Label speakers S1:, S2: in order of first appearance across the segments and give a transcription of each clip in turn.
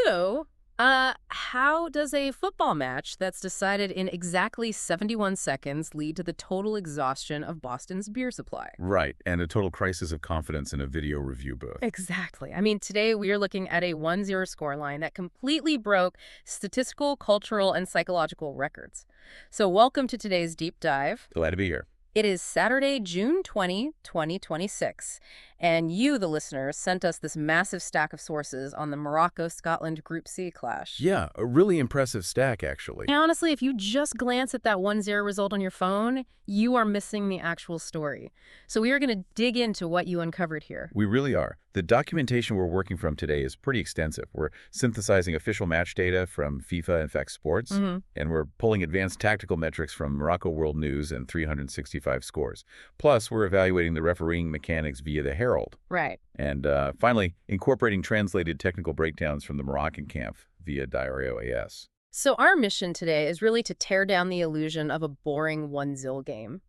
S1: So, how does a football match that's decided in exactly 71 seconds lead to the total exhaustion of Boston's beer supply?
S2: Right, and a total crisis of confidence in a video review booth.
S1: Exactly. I mean, today we are looking at a 1-0 scoreline that completely broke statistical, cultural, and psychological records. So welcome to today's deep dive.
S2: Glad to be here.
S1: It is Saturday, June 20, 2026, and you, the listener, sent us this massive stack of sources on the Morocco-Scotland Group C clash.
S2: Yeah, a really impressive stack, actually.
S1: And honestly, if you just glance at that 1-0 result on your phone, you are missing the actual story. So we are going to dig into what you uncovered here.
S2: We really are. The documentation we're working from today is pretty extensive. We're synthesizing official match data from FIFA and FX Sports, and we're pulling advanced tactical metrics from Morocco World News and 365 scores. Plus, we're evaluating the refereeing mechanics via the Herald.
S1: Right.
S2: And finally, incorporating translated technical breakdowns from the Moroccan camp via Diario AS.
S1: So our mission today is really to tear down the illusion of a boring 1-0 game.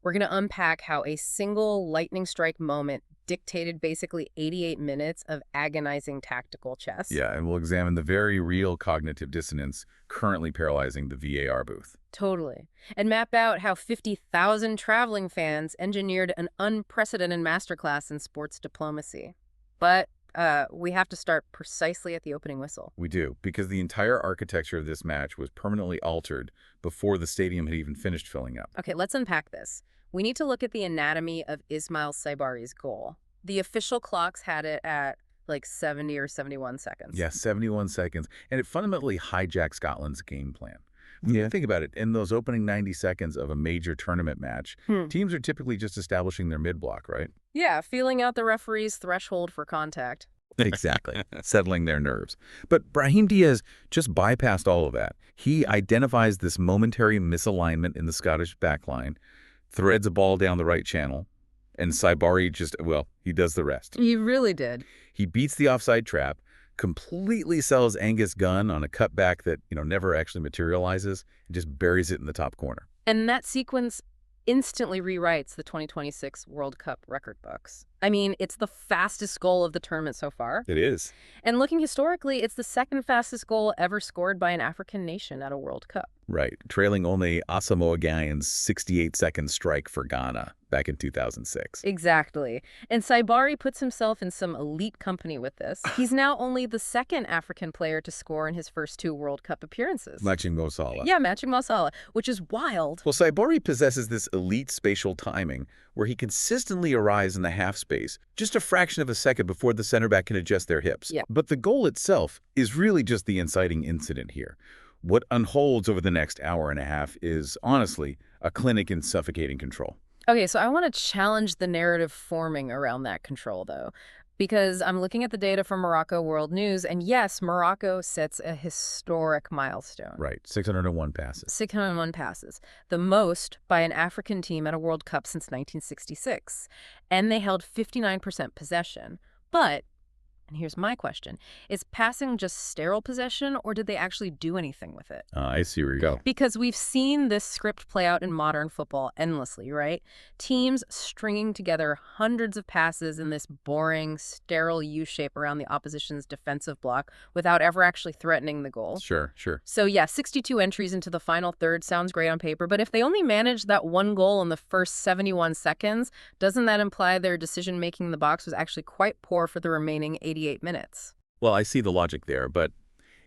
S1: We're going to unpack how a single lightning strike moment dictated basically 88 minutes of agonizing tactical chess.
S2: Yeah, and we'll examine the very real cognitive dissonance currently paralyzing the VAR booth.
S1: Totally. And map out how 50,000 traveling fans engineered an unprecedented masterclass in sports diplomacy. But we have to start precisely at the opening whistle.
S2: We do, because the entire architecture of this match was permanently altered before the stadium had even finished filling up.
S1: Okay, let's unpack this. We need to look at the anatomy of Ismail Saibari's goal. The official clocks had it at like 70 or 71 seconds.
S2: Yeah, 71 seconds. And it fundamentally hijacked Scotland's game plan. Yeah. Think about it. In those opening 90 seconds of a major tournament match, teams are typically just establishing their mid-block, right?
S1: Yeah, feeling out the referee's threshold for contact.
S2: Exactly. Settling their nerves. But Brahim Diaz just bypassed all of that. He identifies this momentary misalignment in the Scottish backline, threads a ball down the right channel, and Saibari he does the rest.
S1: He really did.
S2: He beats the offside trap, completely sells Angus Gunn on a cutback that, never actually materializes, and just buries it in the top corner.
S1: And that sequence instantly rewrites the 2026 World Cup record books. I mean, it's the fastest goal of the tournament so far.
S2: It is.
S1: And looking historically, it's the second fastest goal ever scored by an African nation at a World Cup.
S2: Right, trailing only Asamoah Gyan's 68-second strike for Ghana back in 2006.
S1: Exactly. And Saibari puts himself in some elite company with this. He's now only the second African player to score in his first 2 World Cup appearances.
S2: Matching Mo Salah.
S1: Yeah, matching Mo Salah, which is wild.
S2: Well, Saibari possesses this elite spatial timing where he consistently arrives in the half space just a fraction of a second before the center back can adjust their hips.
S1: Yeah.
S2: But the goal itself is really just the inciting incident here. What unfolds over the next hour and a half is, honestly, a clinic in suffocating control.
S1: Okay, so I want to challenge the narrative forming around that control, though, because I'm looking at the data from Morocco World News, and yes, Morocco sets a historic milestone.
S2: Right, 601 passes.
S1: 601 passes, the most by an African team at a World Cup since 1966, and they held 59% possession. But, and here's my question, is passing just sterile possession, or did they actually do anything with it?
S2: I see where you go.
S1: Because we've seen this script play out in modern football endlessly, right? Teams stringing together hundreds of passes in this boring, sterile U-shape around the opposition's defensive block without ever actually threatening the goal.
S2: Sure.
S1: So yeah, 62 entries into the final third sounds great on paper, but if they only managed that one goal in the first 71 seconds, doesn't that imply their decision-making in the box was actually quite poor for the remaining 88 minutes?
S2: Well, I see the logic there, but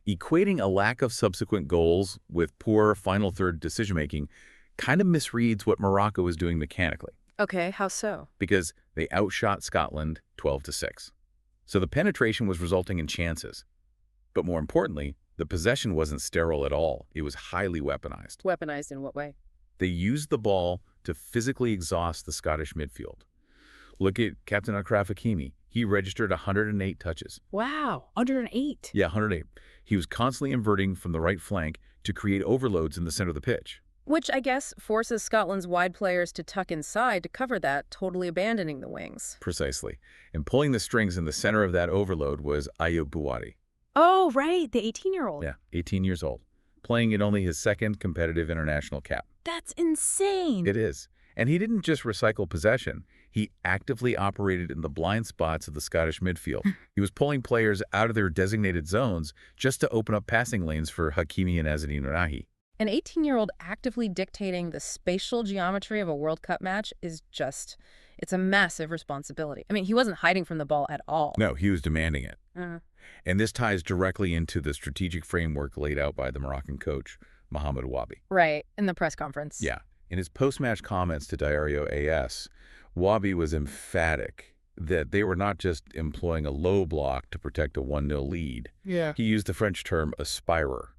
S2: equating a lack of subsequent goals with poor final third decision-making kind of misreads what Morocco is doing mechanically.
S1: Okay, how so?
S2: Because they outshot Scotland 12-6. So the penetration was resulting in chances. But more importantly, the possession wasn't sterile at all. It was highly weaponized.
S1: Weaponized in what way?
S2: They used the ball to physically exhaust the Scottish midfield. Look at Captain Achraf Hakimi. He registered 108 touches.
S1: Wow, 108.
S2: Yeah, 108. He was constantly inverting from the right flank to create overloads in the center of the pitch.
S1: Which, I guess, forces Scotland's wide players to tuck inside to cover that, totally abandoning the wings.
S2: Precisely. And pulling the strings in the center of that overload was Ayoub Bouhadi.
S1: Oh, right, the 18-year-old.
S2: Yeah, 18 years old. Playing in only his second competitive international cap.
S1: That's insane.
S2: It is. And he didn't just recycle possession. He actively operated in the blind spots of the Scottish midfield. He was pulling players out of their designated zones just to open up passing lanes for Hakimi and Azzedine Ounahi.
S1: An 18-year-old actively dictating the spatial geometry of a World Cup match is just, it's a massive responsibility. I mean, he wasn't hiding from the ball at all.
S2: No, he was demanding it.
S1: Uh,
S2: And this ties directly into the strategic framework laid out by the Moroccan coach, Mohamed Wabi.
S1: right, in the press conference.
S2: Yeah. In his post-match comments to Diario AS, Wabi was emphatic that they were not just employing a low block to protect a 1-0 lead.
S1: Yeah.
S2: He used the French term aspirer,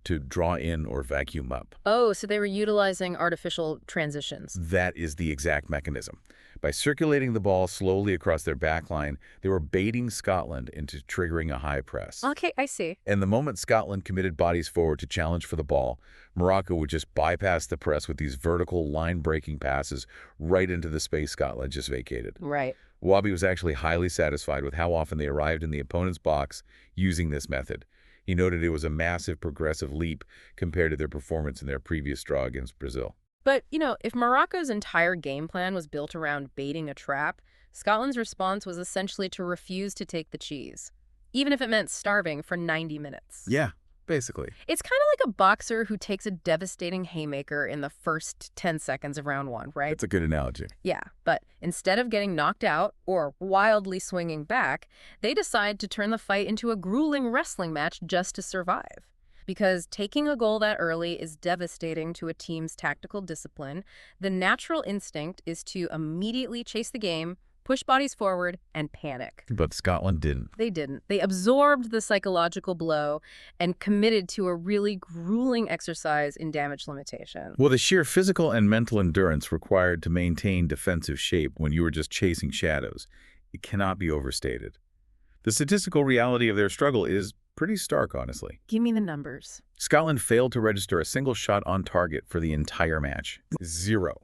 S2: to draw in or vacuum up.
S1: Oh, so they were utilizing artificial transitions.
S2: That is the exact mechanism. By circulating the ball slowly across their backline, they were baiting Scotland into triggering a high press.
S1: Okay, I see.
S2: And the moment Scotland committed bodies forward to challenge for the ball, Morocco would just bypass the press with these vertical line-breaking passes right into the space Scotland just vacated.
S1: Right.
S2: Wabi was actually highly satisfied with how often they arrived in the opponent's box using this method. He noted it was a massive progressive leap compared to their performance in their previous draw against Brazil.
S1: But, if Morocco's entire game plan was built around baiting a trap, Scotland's response was essentially to refuse to take the cheese, even if it meant starving for 90 minutes.
S2: Yeah, basically.
S1: It's kind of like a boxer who takes a devastating haymaker in the first 10 seconds of round one, right?
S2: That's a good analogy.
S1: Yeah, but instead of getting knocked out or wildly swinging back, they decide to turn the fight into a grueling wrestling match just to survive. Because taking a goal that early is devastating to a team's tactical discipline, the natural instinct is to immediately chase the game, push bodies forward, and panic.
S2: But Scotland didn't.
S1: They didn't. They absorbed the psychological blow and committed to a really grueling exercise in damage limitation.
S2: Well, the sheer physical and mental endurance required to maintain defensive shape when you were just chasing shadows, it cannot be overstated. The statistical reality of their struggle is pretty stark, honestly.
S1: Give me the numbers.
S2: Scotland failed to register a single shot on target for the entire match. 0.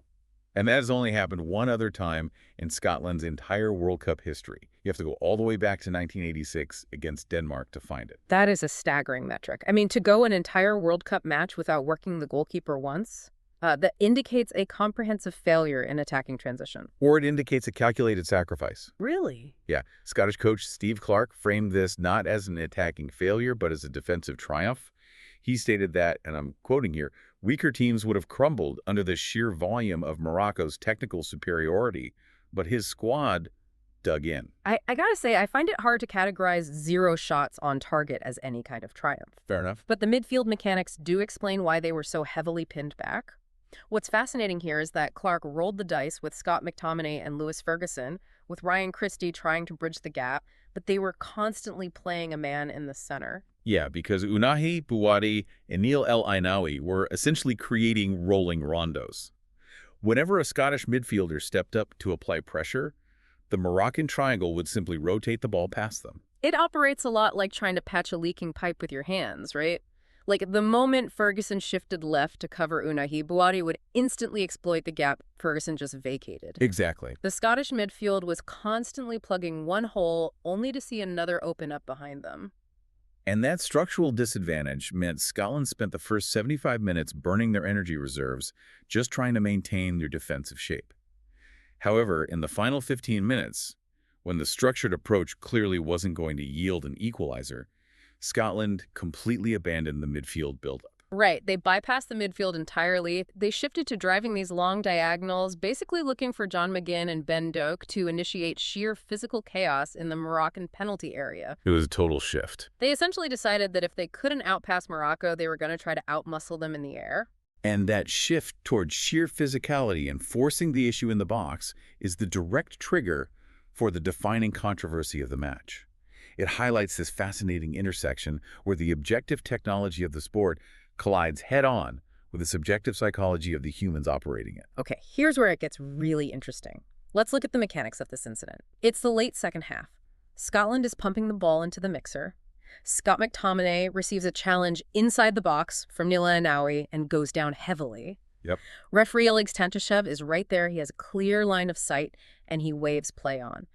S2: And that has only happened one other time in Scotland's entire World Cup history. You have to go all the way back to 1986 against Denmark to find it.
S1: That is a staggering metric. I mean, to go an entire World Cup match without working the goalkeeper once, that indicates a comprehensive failure in attacking transition.
S2: Or it indicates a calculated sacrifice.
S1: Really?
S2: Yeah, Scottish coach Steve Clarke framed this not as an attacking failure, but as a defensive triumph. He stated that, and I'm quoting here, weaker teams would have crumbled under the sheer volume of Morocco's technical superiority, but his squad dug in.
S1: I gotta say, I find it hard to categorize 0 shots on target as any kind of triumph.
S2: Fair enough.
S1: But the midfield mechanics do explain why they were so heavily pinned back. What's fascinating here is that Clarke rolled the dice with Scott McTominay and Lewis Ferguson, with Ryan Christie trying to bridge the gap, but they were constantly playing a man in the center.
S2: Yeah, because Ounahi, Bouhaddi, and Neil El Ainaoui were essentially creating rolling rondos. Whenever a Scottish midfielder stepped up to apply pressure, the Moroccan triangle would simply rotate the ball past them.
S1: It operates a lot like trying to patch a leaking pipe with your hands, right? Like, the moment Ferguson shifted left to cover Ounahi, Bouhaddi would instantly exploit the gap Ferguson just vacated.
S2: Exactly.
S1: The Scottish midfield was constantly plugging one hole only to see another open up behind them.
S2: And that structural disadvantage meant Scotland spent the first 75 minutes burning their energy reserves, just trying to maintain their defensive shape. However, in the final 15 minutes, when the structured approach clearly wasn't going to yield an equalizer, Scotland completely abandoned the midfield buildup.
S1: Right. They bypassed the midfield entirely. They shifted to driving these long diagonals, basically looking for John McGinn and Ben Doak to initiate sheer physical chaos in the Moroccan penalty area.
S2: It was a total shift.
S1: They essentially decided that if they couldn't outpass Morocco, they were going to try to outmuscle them in the air.
S2: And that shift toward sheer physicality and forcing the issue in the box is the direct trigger for the defining controversy of the match. It highlights this fascinating intersection where the objective technology of the sport collides head-on with the subjective psychology of the humans operating it.
S1: Okay, here's where it gets really interesting. Let's look at the mechanics of this incident. It's the late second half. Scotland is pumping the ball into the mixer. Scott McTominay receives a challenge inside the box from Neil Ainaoui and goes down heavily.
S2: Yep.
S1: Referee Oleg Stantishev is right there. He has a clear line of sight, and he waves play on.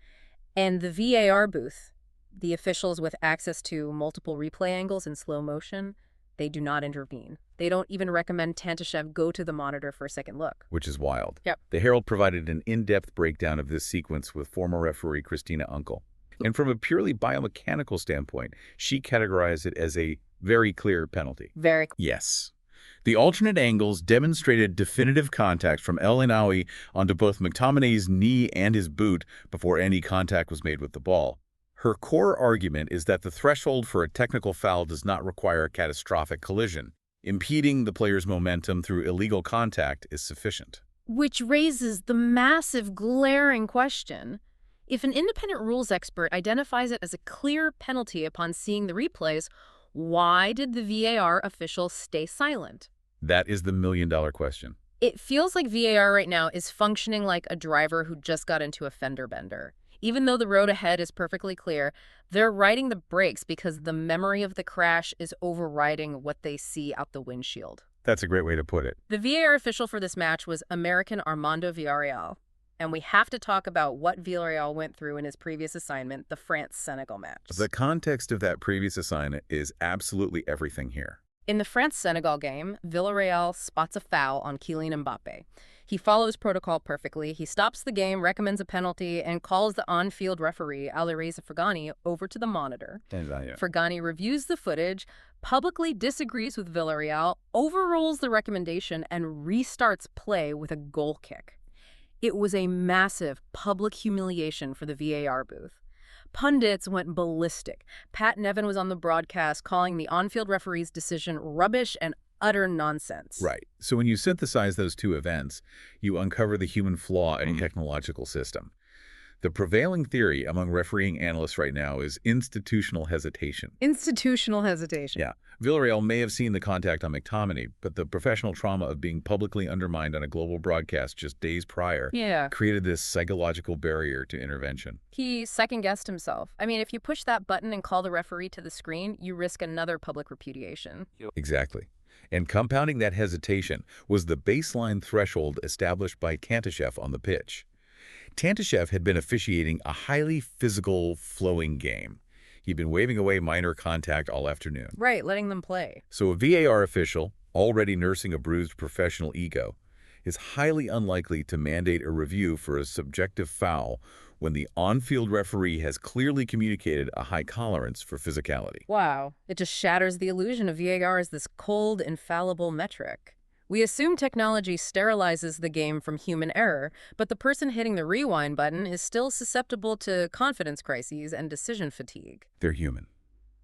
S1: And the VAR booth, the officials with access to multiple replay angles in slow motion, They do not intervene. They don't even recommend Tantashev go to the monitor for a second look.
S2: Which is wild.
S1: Yep.
S2: The Herald provided an in-depth breakdown of this sequence with former referee Christina Unkel. And from a purely biomechanical standpoint, she categorized it as a very clear penalty.
S1: Very.
S2: Yes. The alternate angles demonstrated definitive contact from El Inawi onto both McTominay's knee and his boot before any contact was made with the ball. Her core argument is that the threshold for a technical foul does not require a catastrophic collision. Impeding the player's momentum through illegal contact is sufficient.
S1: Which raises the massive, glaring question. If an independent rules expert identifies it as a clear penalty upon seeing the replays, why did the VAR official stay silent?
S2: That is the million-dollar question.
S1: It feels like VAR right now is functioning like a driver who just got into a fender bender. Even though the road ahead is perfectly clear, they're riding the brakes because the memory of the crash is overriding what they see out the windshield.
S2: That's a great way to put it.
S1: The VAR official for this match was American Armando Villarreal. And we have to talk about what Villarreal went through in his previous assignment, the France-Senegal match.
S2: The context of that previous assignment is absolutely everything here.
S1: In the France-Senegal game, Villarreal spots a foul on Kylian Mbappe. He follows protocol perfectly. He stops the game, recommends a penalty, and calls the on-field referee, Alireza Fergani, over to the monitor. Fergani reviews the footage, publicly disagrees with Villarreal, overrules the recommendation, and restarts play with a goal kick. It was a massive public humiliation for the VAR booth. Pundits went ballistic. Pat Nevin was on the broadcast calling the on-field referee's decision rubbish and utter nonsense.
S2: Right. So when you synthesize those two events, you uncover the human flaw in a technological system. The prevailing theory among refereeing analysts right now is institutional hesitation.
S1: Institutional hesitation.
S2: Yeah. Villarreal may have seen the contact on McTominay, but the professional trauma of being publicly undermined on a global broadcast just days prior created this psychological barrier to intervention.
S1: He second-guessed himself. I mean, if you push that button and call the referee to the screen, you risk another public repudiation.
S2: Exactly. And compounding that hesitation was the baseline threshold established by Tantashev on the pitch. Tantashev had been officiating a highly physical, flowing game. He'd been waving away minor contact all afternoon.
S1: Right, letting them play.
S2: So a VAR official, already nursing a bruised professional ego, is highly unlikely to mandate a review for a subjective foul when the on-field referee has clearly communicated a high tolerance for physicality.
S1: Wow. It just shatters the illusion of VAR as this cold, infallible metric. We assume technology sterilizes the game from human error, but the person hitting the rewind button is still susceptible to confidence crises and decision fatigue.
S2: They're human.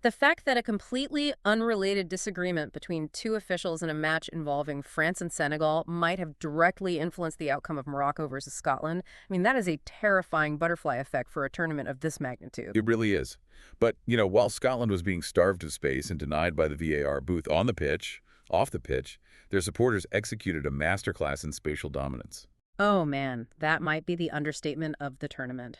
S1: The fact that a completely unrelated disagreement between two officials in a match involving France and Senegal might have directly influenced the outcome of Morocco versus Scotland, I mean, that is a terrifying butterfly effect for a tournament of this magnitude.
S2: It really is. But, while Scotland was being starved of space and denied by the VAR booth on the pitch, off the pitch, their supporters executed a masterclass in spatial dominance.
S1: Oh man, that might be the understatement of the tournament.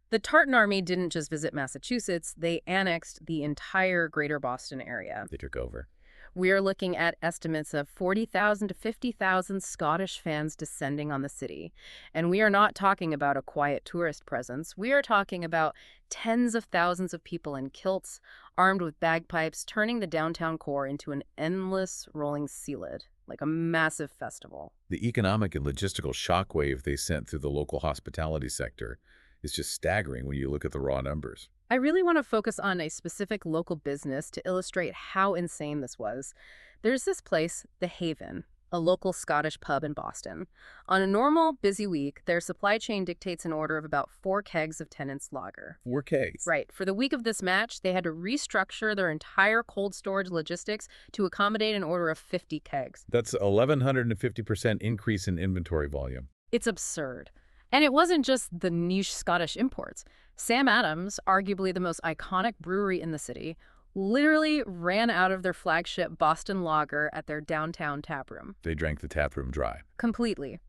S1: The Tartan Army didn't just visit Massachusetts, they annexed the entire greater Boston area.
S2: They took over.
S1: We're looking at estimates of 40,000 to 50,000 Scottish fans descending on the city. And we are not talking about a quiet tourist presence. We are talking about tens of thousands of people in kilts, armed with bagpipes, turning the downtown core into an endless rolling sealid, like a massive festival.
S2: The economic and logistical shockwave they sent through the local hospitality sector is just staggering when you look at the raw numbers.
S1: I really want to focus on a specific local business to illustrate how insane this was. There's this place, The Haven, a local Scottish pub in Boston. On a normal, busy week, their supply chain dictates an order of about 4 kegs of Tennent's lager.
S2: 4 kegs?
S1: Right. For the week of this match, they had to restructure their entire cold storage logistics to accommodate an order of 50 kegs.
S2: That's 1,150% increase in inventory volume.
S1: It's absurd. And it wasn't just the niche Scottish imports. Sam Adams, arguably the most iconic brewery in the city, literally ran out of their flagship Boston Lager at their downtown taproom.
S2: They drank the taproom dry.
S1: Completely.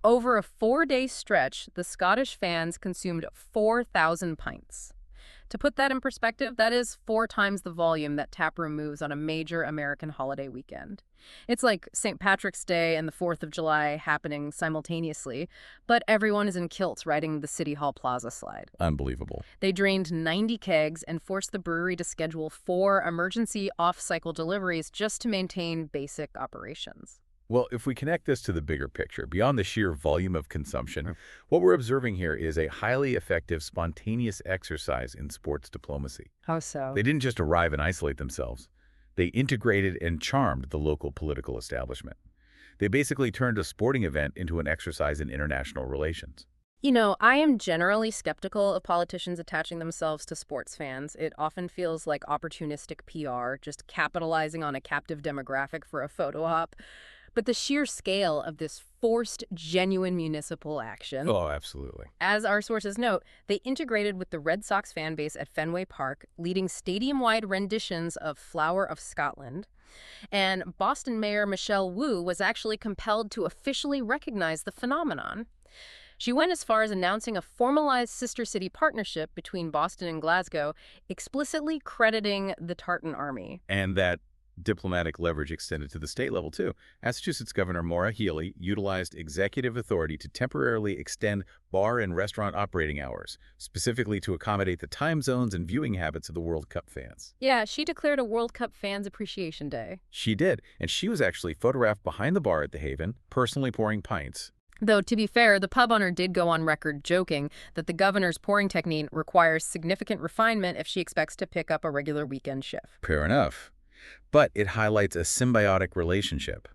S1: Over a 4-day stretch, the Scottish fans consumed 4,000 pints. To put that in perspective, that is 4 times the volume that taproom moves on a major American holiday weekend. It's like St. Patrick's Day and the 4th of July happening simultaneously, but everyone is in kilts riding the City Hall Plaza slide.
S2: Unbelievable.
S1: They drained 90 kegs and forced the brewery to schedule 4 emergency off-cycle deliveries just to maintain basic operations.
S2: Well, if we connect this to the bigger picture, beyond the sheer volume of consumption, what we're observing here is a highly effective, spontaneous exercise in sports diplomacy.
S1: How so?
S2: They didn't just arrive and isolate themselves. They integrated and charmed the local political establishment. They basically turned a sporting event into an exercise in international relations.
S1: You know, I am generally skeptical of politicians attaching themselves to sports fans. It often feels like opportunistic PR, just capitalizing on a captive demographic for a photo op. But the sheer scale of this forced, genuine municipal action,
S2: Oh, absolutely.
S1: as our sources note, they integrated with the Red Sox fan base at Fenway Park, leading stadium-wide renditions of Flower of Scotland. And Boston Mayor Michelle Wu was actually compelled to officially recognize the phenomenon. She went as far as announcing a formalized sister city partnership between Boston and Glasgow, explicitly crediting the Tartan Army.
S2: And that diplomatic leverage extended to the state level, too. Massachusetts Governor Maura Healey utilized executive authority to temporarily extend bar and restaurant operating hours, specifically to accommodate the time zones and viewing habits of the World Cup fans.
S1: Yeah, she declared a World Cup Fans Appreciation Day.
S2: She did, and she was actually photographed behind the bar at the Haven, personally pouring pints.
S1: Though, to be fair, the pub owner did go on record joking that the governor's pouring technique requires significant refinement if she expects to pick up a regular weekend shift.
S2: Fair enough. But it highlights a symbiotic relationship.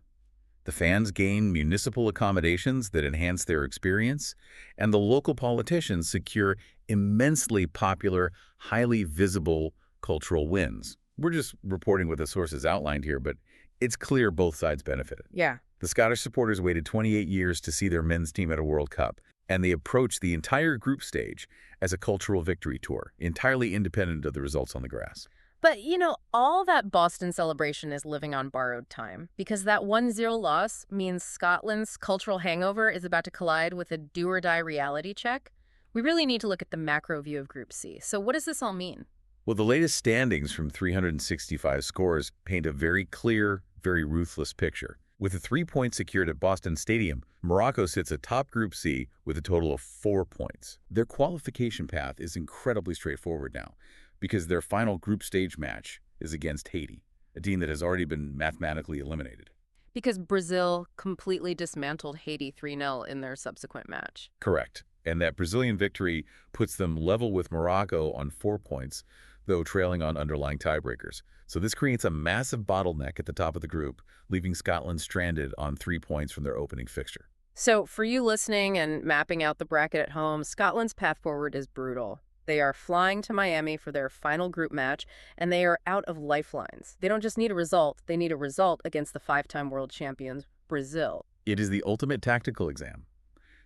S2: The fans gain municipal accommodations that enhance their experience, and the local politicians secure immensely popular, highly visible cultural wins. We're just reporting what the sources outlined here, but it's clear both sides benefited.
S1: Yeah.
S2: The Scottish supporters waited 28 years to see their men's team at a World Cup, and they approached the entire group stage as a cultural victory tour, entirely independent of the results on the grass.
S1: But, you know, all that Boston celebration is living on borrowed time, because that 1-0 loss means Scotland's cultural hangover is about to collide with a do-or-die reality check. We really need to look at the macro view of Group C. So what does this all mean?
S2: Well, the latest standings from 365 scores paint a very clear, very ruthless picture. With a 3 points secured at Boston Stadium, Morocco sits atop Group C with a total of 4 points. Their qualification path is incredibly straightforward now, because their final group stage match is against Haiti, a team that has already been mathematically eliminated.
S1: Because Brazil completely dismantled Haiti 3-0 in their subsequent match.
S2: Correct. And that Brazilian victory puts them level with Morocco on 4 points, though trailing on underlying tiebreakers. So this creates a massive bottleneck at the top of the group, leaving Scotland stranded on 3 points from their opening fixture.
S1: So for you listening and mapping out the bracket at home, Scotland's path forward is brutal. They are flying to Miami for their final group match, and they are out of lifelines. They don't just need a result, they need a result against the 5-time world champions, Brazil.
S2: It is the ultimate tactical exam.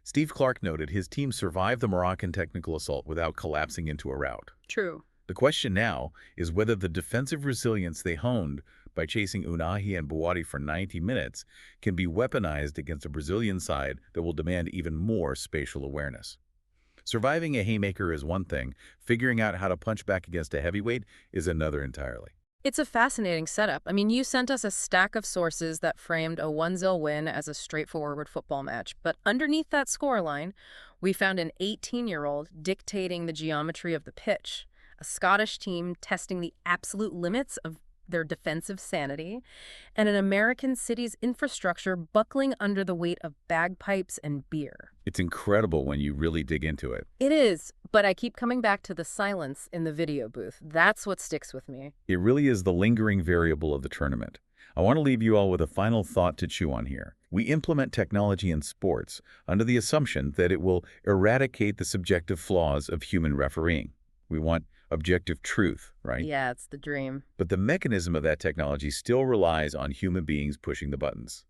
S2: Steve Clark noted his team survived the Moroccan technical assault without collapsing into a rout.
S1: True.
S2: The question now is whether the defensive resilience they honed by chasing Unahi and Buwadi for 90 minutes can be weaponized against a Brazilian side that will demand even more spatial awareness. Surviving a haymaker is one thing, figuring out how to punch back against a heavyweight is another entirely.
S1: It's a fascinating setup. I mean, you sent us a stack of sources that framed a 1-0 win as a straightforward football match, but underneath that scoreline, we found an 18-year-old dictating the geometry of the pitch, a Scottish team testing the absolute limits of their defensive sanity, and an American city's infrastructure buckling under the weight of bagpipes and beer.
S2: It's incredible when you really dig into it.
S1: It is, but I keep coming back to the silence in the video booth. That's what sticks with me.
S2: It really is the lingering variable of the tournament. I want to leave you all with a final thought to chew on here. We implement technology in sports under the assumption that it will eradicate the subjective flaws of human refereeing. We want objective truth, right?
S1: Yeah, it's the dream.
S2: But the mechanism of that technology still relies on human beings pushing the buttons.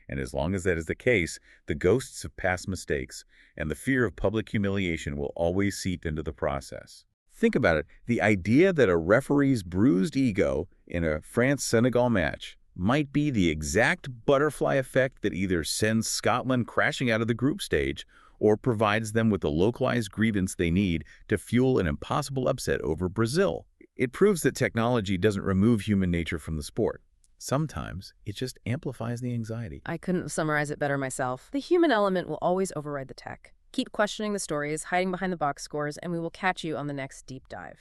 S2: And as long as that is the case, the ghosts of past mistakes and the fear of public humiliation will always seep into the process. Think about it. The idea that a referee's bruised ego in a France-Senegal match might be the exact butterfly effect that either sends Scotland crashing out of the group stage or provides them with the localized grievance they need to fuel an impossible upset over Brazil. It proves that technology doesn't remove human nature from the sport. Sometimes it just amplifies the anxiety.
S1: I couldn't summarize it better myself. The human element will always override the tech. Keep questioning the stories, hiding behind the box scores, and we will catch you on the next deep dive.